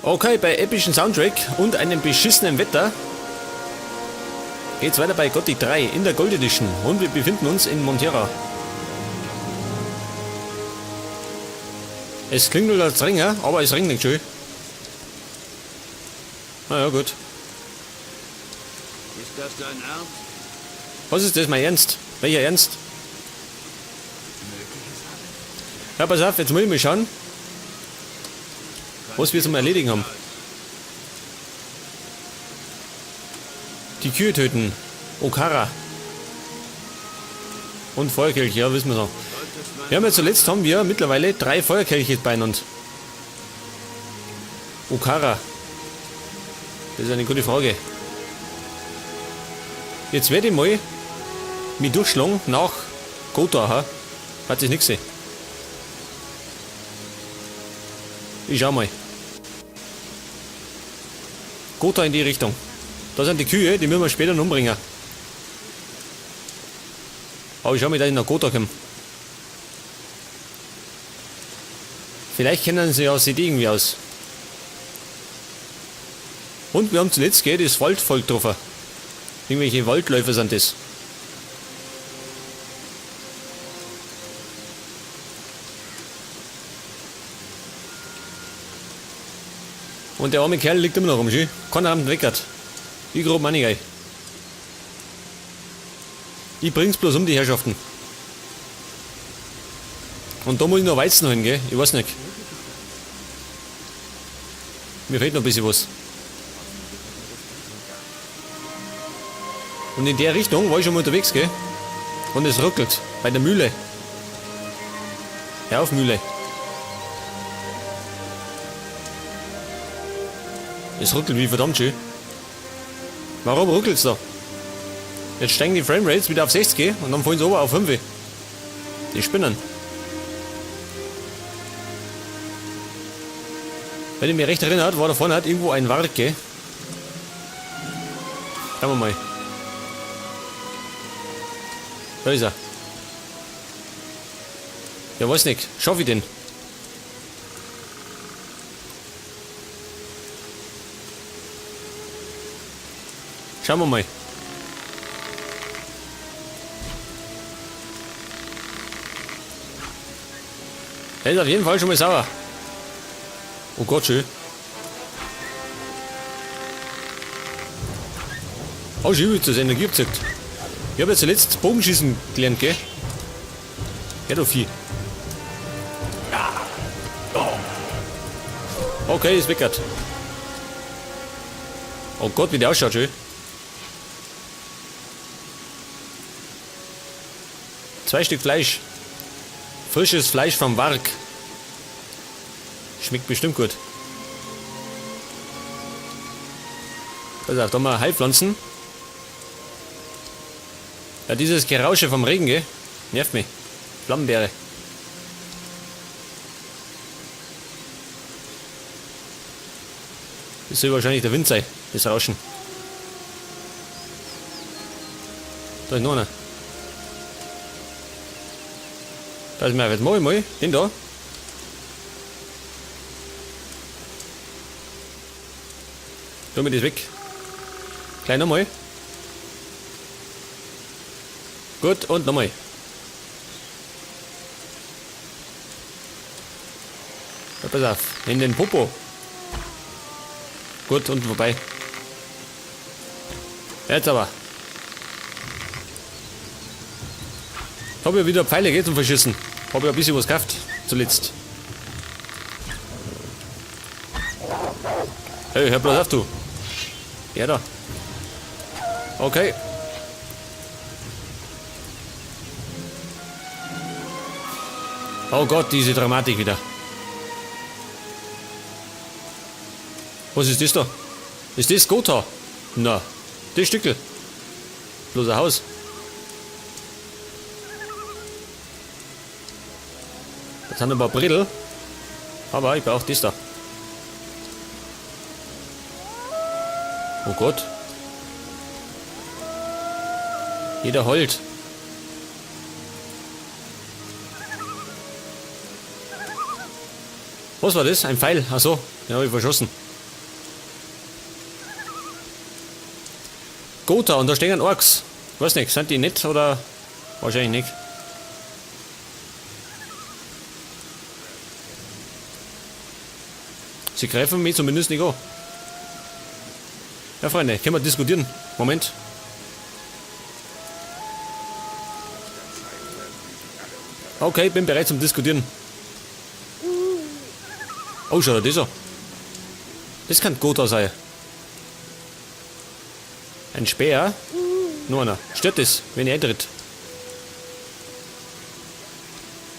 Okay, bei epischen Soundtrack und einem beschissenen Wetter geht's weiter bei Gothic 3 in der Gold Edition und wir befinden uns in Montera. Es klingt nur als Ringer, aber es regnet schön. Na ja, gut. Ist das dein Ernst? Was ist das, mein Ernst? Welcher Ernst? Ja, pass auf, jetzt muss ich mal schauen, was wir zum Erledigen haben. Die Kühe töten. Okara. Und Feuerkelche, ja, wissen wir noch. Wir haben ja zuletzt mittlerweile 3 Feuerkelche beieinander. Okara. Das ist eine gute Frage. Jetzt werde ich mal mich durchschlagen nach Gotha. Hat sich nichts gesehen. Ich schau mal. Gotha in die Richtung. Da sind die Kühe, die müssen wir später noch umbringen. Aber ich schau mal, dass ich nach Gotha komme. Vielleicht kennen sie ja, sieht irgendwie aus. Und wir haben zuletzt das Waldvolk getroffen. Irgendwelche Waldläufer sind das. Und der arme Kerl liegt immer noch rum, schön. Keiner hat ihn weckert. Ich grob meine nicht. Ich bring's bloß um die Herrschaften. Und da muss ich noch Weizen holen, gell? Ich weiß nicht. Mir fehlt noch ein bisschen was. Und in der Richtung war ich schon mal unterwegs, gell? Und es ruckelt. Bei der Mühle. Hör auf, Mühle. Es ruckelt wie verdammt schön. Warum ruckelt's da? Jetzt steigen die Framerates wieder auf 60 und dann fallen sie oben auf 5. Die spinnen. Wenn ich mich recht erinnert, war da vorne halt irgendwo ein Wart, gell? Schauen wir mal. Da ist er. Ja, weiß nicht. Schaffe ich den? Schauen wir mal. Er ist auf jeden Fall schon mal sauer. Oh Gott, schön. Oh, schön, das Energie gezückt. Ich habe jetzt zuletzt Bogenschießen gelernt, gell? Ja, du Vieh. Okay, ist weggert. Oh Gott, wie der ausschaut, schön. 2 Stück Fleisch. Frisches Fleisch vom Warg. Schmeckt bestimmt gut. Pass auf, da mal Heilpflanzen. Ja, dieses Gerausche vom Regen, gell? Nervt mich. Flammenbeere. Das soll wahrscheinlich der Wind sein, das Rauschen. Da ist noch einer. Da ist mir jetzt mal, den da. Tu mir das weg. Gleich nochmal. Gut, und nochmal. Ja, pass auf, in den Popo. Gut, und vorbei. Jetzt aber. Habe ja wieder Pfeile, geht zum Verschießen. Habe ja ein bisschen was gekauft, zuletzt. Hey, hör bloß auf, du. Ja, da. Okay. Oh Gott, diese Dramatik wieder. Was ist das da? Ist das Gotha? Na, das Stückel. Bloß ein Haus. Das sind ein paar Brittel. Aber ich brauche das da. Oh Gott. Jeder heult. Was war das? Ein Pfeil? Achso, den habe ich verschossen. Gotha und da stehen Orks. Weiß nicht, sind die nett oder wahrscheinlich nicht. Sie greifen mich zumindest nicht an. Ja, Freunde, können wir diskutieren? Moment. Okay, bin bereit zum Diskutieren. Oh, schau da, dieser. Das kann Gotha sein. Ein Speer. Nur einer. Stört das, wenn er eintritt?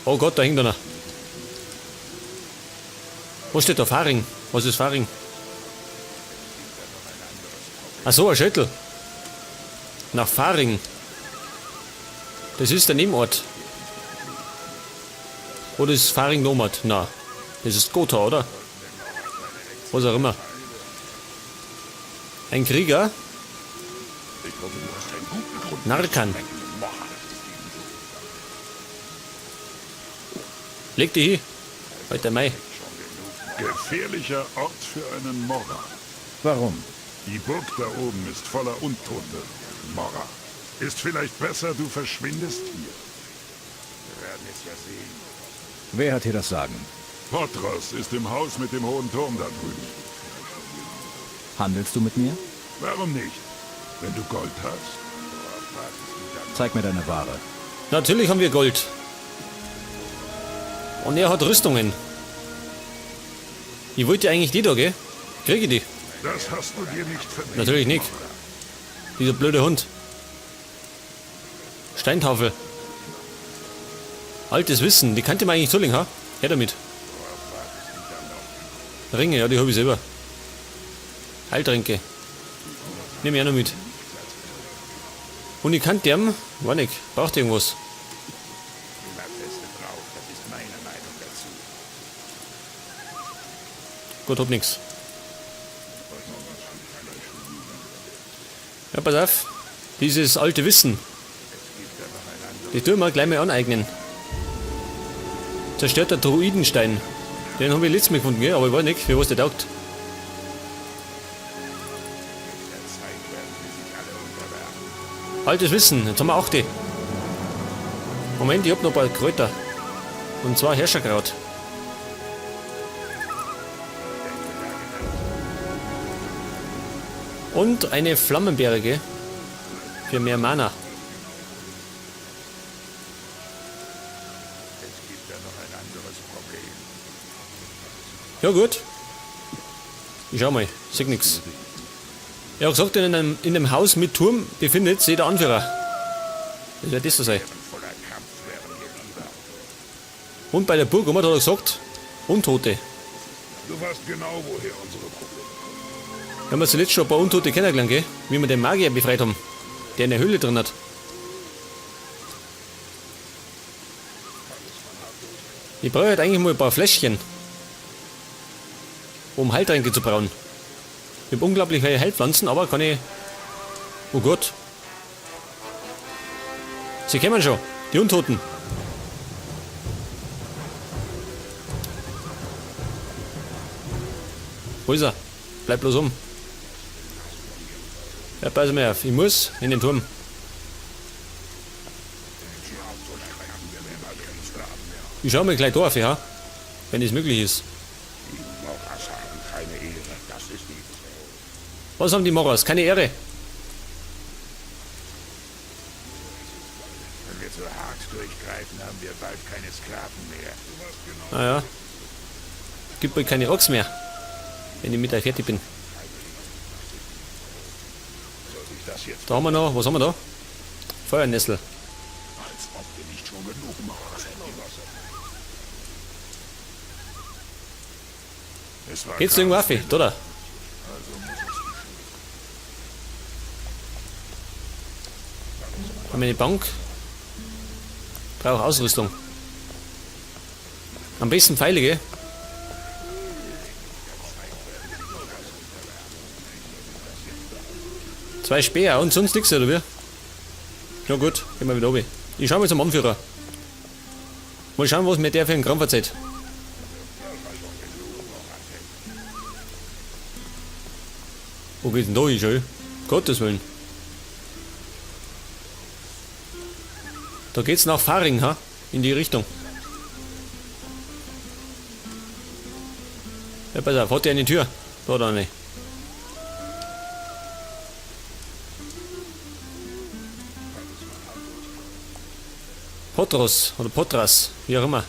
Oh Gott, da hängt einer. Wo steht da? Faring? Was ist Faring? Ach so, ein Schüttel. Nach Faring. Das ist der Nebenort. Oder ist Faring Nomad? Na, das ist Gotha, oder? Was auch immer. Ein Krieger. Narkan. Leg die hin. Heute Mai. Gefährlicher Ort für einen Mora. Warum? Die Burg da oben ist voller Untote. Mora. Ist vielleicht besser, du verschwindest hier. Wir werden es ja sehen. Wer hat hier das Sagen? Potros ist im Haus mit dem hohen Turm da drüben. Handelst du mit mir? Warum nicht? Wenn du Gold hast. Zeig mir deine Ware. Natürlich haben wir Gold. Und er hat Rüstungen. Ich wollte eigentlich die da, gell? Kriege ich die? Das hast du dir nicht verdient. Natürlich nicht. Dieser blöde Hund. Steintafel. Altes Wissen, die kannte man eigentlich zulegen, ha? Her damit. Ringe, ja, die habe ich selber. Heiltränke. Nehme ich auch noch mit. Und ich kannte dem, war nicht, braucht irgendwas. Gut, hab nix. Ja, pass auf. Dieses alte Wissen. Das tun wir gleich mal aneignen. Zerstörter Druidenstein. Den habe ich letztes Mal gefunden, gell? Aber ich weiß nicht, für was der taugt. Altes Wissen, jetzt haben wir 8. Moment, ich hab noch ein paar Kräuter. Und zwar Herrscherkraut. Und eine Flammenbeere, gell? Für mehr Mana. Ja gut. Ich schau mal, sag nix. Er hat gesagt, in einem Haus mit Turm befindet sich der Anführer. Das wird das so sein. Und bei der Burg hat er gesagt, Untote. Du weißt genau, woher unsere Probleme. Wir haben zuletzt schon ein paar Untote kennengelernt, gell? Wie wir den Magier befreit haben, der in der Höhle drin hat. Ich brauche halt eigentlich mal ein paar Fläschchen, um Heiltränke zu brauen. Ich habe unglaublich viele Heilpflanzen, aber kann ich... Oh Gott. Sie kommen schon, die Untoten. Wo ist er? Bleib bloß um. Ja, pass mal auf, ich muss in den Turm. Ich schau mir gleich drauf, ja? Wenn es möglich ist. Was haben die Moras? Keine Ehre. Wenn wir zu hart durchgreifen, haben wir bald keine Sklaven mehr. Ah ja. Gibt bald keine Ochs mehr. Wenn ich mit euch fertig bin. Da haben wir noch, was haben wir da? Feuernessel. Als ob wir nicht schon genug Moras hätten. Geht's irgendwo auf? Da. Haben wir eine Bank? Brauche Ausrüstung. Am besten Pfeile, gell? Zwei Speer und sonst nichts, oder wie? Ja gut, gehen wir wieder oben. Ich schau mal zum Anführer. Mal schauen, was mir der für einen Kram verzeiht. Wo geht's denn da hin, schau? Gottes Willen. Da geht's nach Faring, ha? In die Richtung. Ja, pass auf, hat der eine Tür? Da oder nicht? Potros oder Potras, wie auch immer.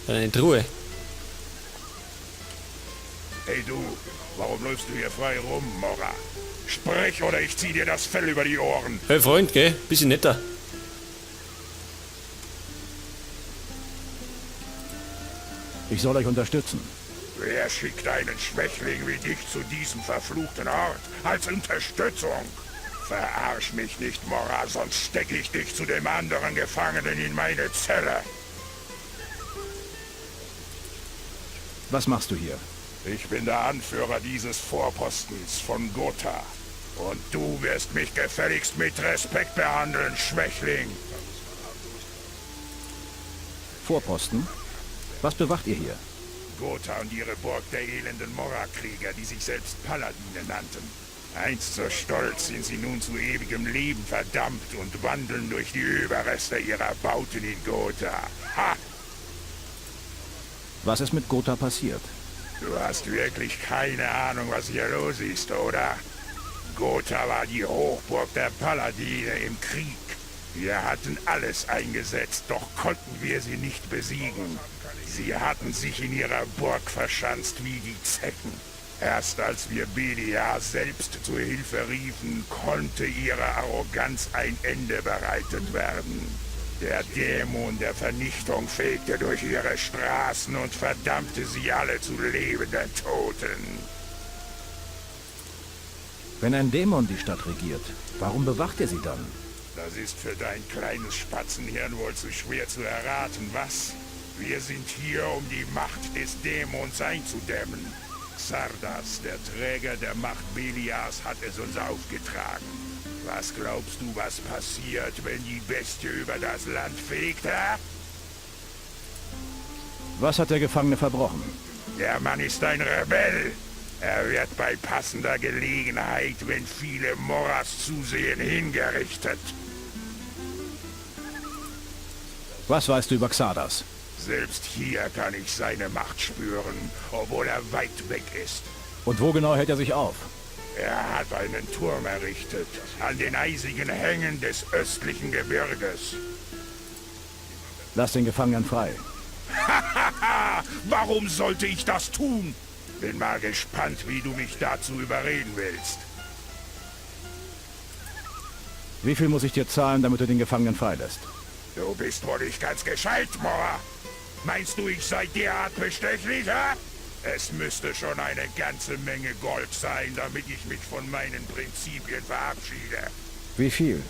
Eine Truhe. Hey du, warum läufst du hier frei rum, Mora? Sprech oder ich zieh dir das Fell über die Ohren. Hey Freund, gell? Bisschen netter. Ich soll euch unterstützen. Wer schickt einen Schwächling wie dich zu diesem verfluchten Ort als Unterstützung? Verarsch mich nicht, Mora, sonst stecke ich dich zu dem anderen Gefangenen in meine Zelle. Was machst du hier? Ich bin der Anführer dieses Vorpostens von Gotha. Und du wirst mich gefälligst mit Respekt behandeln, Schwächling. Vorposten? Was bewacht ihr hier? Gotha und ihre Burg der elenden Mora-Krieger, die sich selbst Paladine nannten. Einst so stolz sind sie nun zu ewigem Leben verdammt und wandeln durch die Überreste ihrer Bauten in Gotha. Ha! Was ist mit Gotha passiert? Du hast wirklich keine Ahnung, was hier los ist, oder? Gotha war die Hochburg der Paladine im Krieg. Wir hatten alles eingesetzt, doch konnten wir sie nicht besiegen. Sie hatten sich in ihrer Burg verschanzt wie die Zecken. Erst als wir Belia selbst zur Hilfe riefen, konnte ihrer Arroganz ein Ende bereitet werden. Der Dämon der Vernichtung fegte durch ihre Straßen und verdammte sie alle zu lebenden Toten. Wenn ein Dämon die Stadt regiert, warum bewacht er sie dann? Das ist für dein kleines Spatzenhirn wohl zu schwer zu erraten, was? Wir sind hier, um die Macht des Dämons einzudämmen. Xardas, der Träger der Macht Belias, hat es uns aufgetragen. Was glaubst du, was passiert, wenn die Bestie über das Land fegt, hä? Was hat der Gefangene verbrochen? Der Mann ist ein Rebell. Er wird bei passender Gelegenheit, wenn viele Moras zusehen, hingerichtet. Was weißt du über Xardas? Selbst hier kann ich seine Macht spüren, obwohl er weit weg ist. Und wo genau hält er sich auf? Er hat einen Turm errichtet, an den eisigen Hängen des östlichen Gebirges. Lass den Gefangenen frei. Hahaha! Warum sollte ich das tun? Bin mal gespannt, wie du mich dazu überreden willst. Wie viel muss ich dir zahlen, damit du den Gefangenen freilässt? Du bist wohl nicht ganz gescheit, Mora. Meinst du, ich sei derart bestechlich, hä? Es müsste schon eine ganze Menge Gold sein, damit ich mich von meinen Prinzipien verabschiede. Wie viel?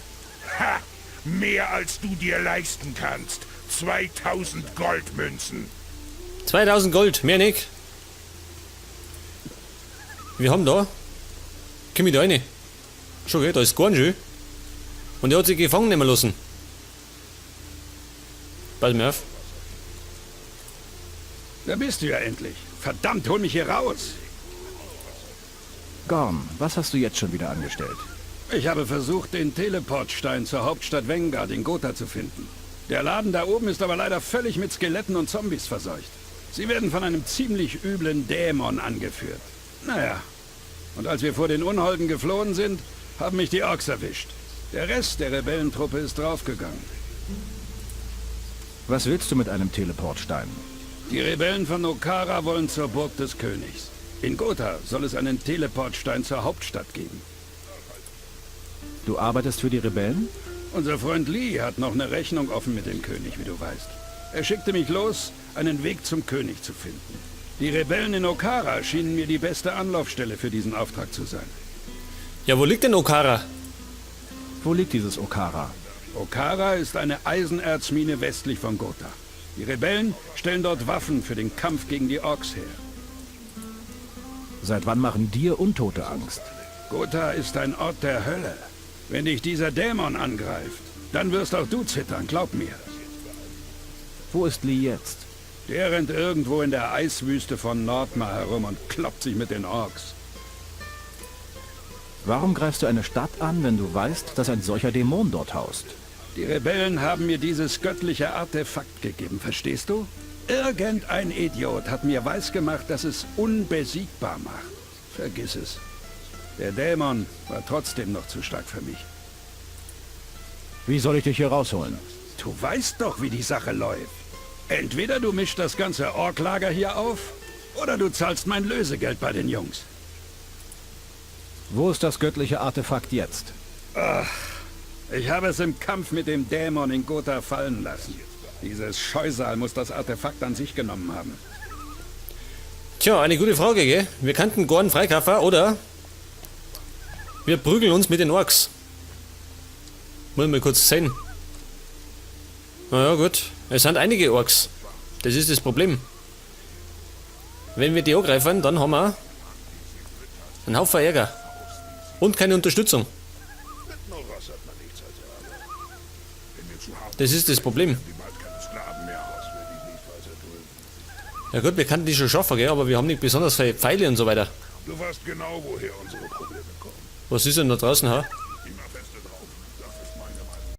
Ha! Mehr als du dir leisten kannst. 2000 Goldmünzen. 2000 Gold, mehr nicht. Wir haben da. Komm mit rein. Schau, da ist gar schön. Und er hat sich gefangen nehmen lassen. Pass mir auf. Da bist du ja endlich. Verdammt, hol mich hier raus. Gorm, was hast du jetzt schon wieder angestellt? Ich habe versucht, den Teleportstein zur Hauptstadt Vengard in Gotha zu finden. Der Laden da oben ist aber leider völlig mit Skeletten und Zombies verseucht. Sie werden von einem ziemlich üblen Dämon angeführt. Naja, und als wir vor den Unholden geflohen sind, haben mich die Orks erwischt. Der Rest der Rebellentruppe ist draufgegangen. Was willst du mit einem Teleportstein? Die Rebellen von Okara wollen zur Burg des Königs. In Gotha soll es einen Teleportstein zur Hauptstadt geben. Du arbeitest für die Rebellen? Unser Freund Lee hat noch eine Rechnung offen mit dem König, wie du weißt. Er schickte mich los, einen Weg zum König zu finden. Die Rebellen in Okara schienen mir die beste Anlaufstelle für diesen Auftrag zu sein. Ja, wo liegt denn Okara? Wo liegt dieses Okara? Okara ist eine Eisenerzmine westlich von Gotha. Die Rebellen stellen dort Waffen für den Kampf gegen die Orks her. Seit wann machen dir Untote Angst? Gotha ist ein Ort der Hölle. Wenn dich dieser Dämon angreift, dann wirst auch du zittern, glaub mir. Wo ist Lee jetzt? Der rennt irgendwo in der Eiswüste von Nordmar herum und kloppt sich mit den Orks. Warum greifst du eine Stadt an, wenn du weißt, dass ein solcher Dämon dort haust? Die Rebellen haben mir dieses göttliche Artefakt gegeben, verstehst du? Irgendein Idiot hat mir weisgemacht, dass es unbesiegbar macht. Vergiss es. Der Dämon war trotzdem noch zu stark für mich. Wie soll ich dich hier rausholen? Du weißt doch, wie die Sache läuft. Entweder du mischst das ganze Orklager hier auf, oder du zahlst mein Lösegeld bei den Jungs. Wo ist das göttliche Artefakt jetzt? Ich habe es im Kampf mit dem Dämon in Gotha fallen lassen. Dieses Scheusal muss das Artefakt an sich genommen haben. Tja, eine gute Frage, gell? Wir kannten Gorn freikaufen, oder? Wir prügeln uns mit den Orks. Muss mal kurz sehen. Naja, gut. Es sind einige Orks. Das ist das Problem. Wenn wir die angreifen, dann haben wir einen Haufen Ärger. Und keine Unterstützung. Mit Norras hat man nichts als Ärger. Wenn wir zu hart Das ist das Problem. die bald keine Sklaven mehr aus, werde ich nicht weiter dulden. Ja gut, wir kannten die schon schaffen, gell? Aber wir haben nicht besonders viele Pfeile und so weiter. Du weißt genau, woher unsere Probleme kommen. Was ist denn da draußen, ha? Immer feste